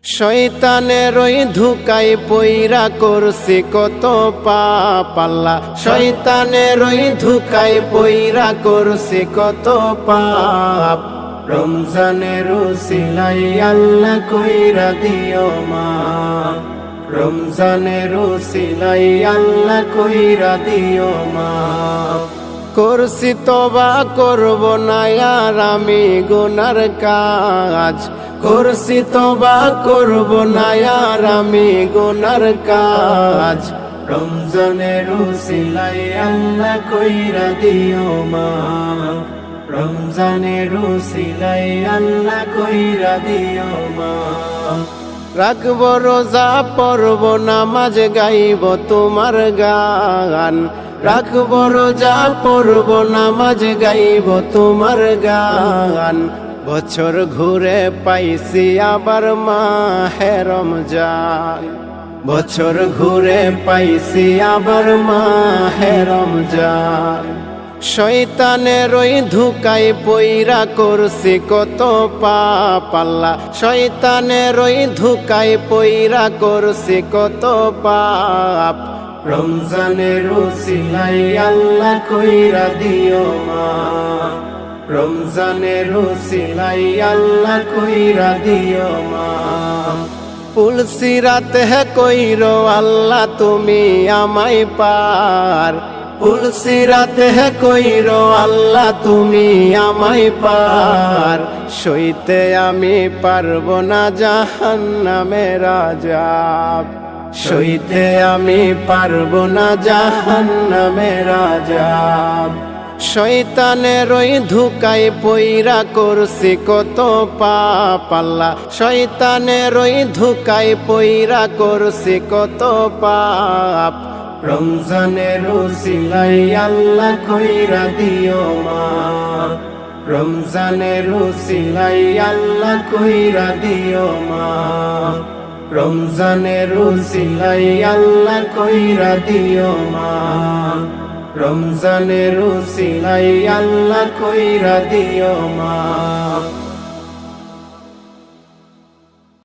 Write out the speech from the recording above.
শয়তানের ওই ধোঁকায় পইরা করছি কত পাপ আল্লাহ, শয়তানের ওই ধোঁকায় পইরা করছি কত পাপ। রমজানের উসিলাই আল্লাহ কইরা দিও মাফ, রমজানের উসিলাই আল্লাহ কইরা দিও মাফ। করছি তওবা করব না আর আমি গুনার কাজ, করছি তওবা করব না আর আমি গুনার কাজ। রমজানের উসিলাই আল্লাহ কইরা দিও মাফ, রমজানের উসিলাই আল্লাহ কইরা দিও মাফ। রাখব রোজা পড়ব নামাজ গাইব তোমার গান, রাখব রোজা পড়ব নামাজ গাইব তোমার গান। বছর ঘুরে পাইছি আবার মাহে রমজান, বছর ঘুরে পাইছি আবার মাহে রমজান। শয়তানের ওই ধোঁকায় পইরা করছি কত পাপ আল্লাহ, শয়তানের ওই ধোঁকায় পইরা করছি কত পাপ। রমজানের উসিলাই আল্লাহ কইরা দিও মাফ, রমজানের উসিলাই আল্লাহ কইরা দিও মাফ। পুলসিরাতে কইরো আল্লাহ তুমি আমায় পার, পুলসিরাতে কইরো আল্লাহ তুমি আমায় পার। সইতে আমি পারব না জাহান্নামের আযাব, সইতে আমি পারব না জাহান্নামের আযাব। শয়তানের ওই ধোঁকায় পইরা করছি কত পাপ আল্লাহ, শয়তানের ওই ধোঁকায় পইরা করছি কত পাপ। রমজানের উসিলাই আল্লাহ কইরা দিও মাফ, রমজানের উসিলাই আল্লাহ কইরা দিও মাফ, রমজানের উসিলাই আল্লাহ কইরা দিও মাফ, রমজানের উসিলাই আল্লাহ কইরা দিও মাফ।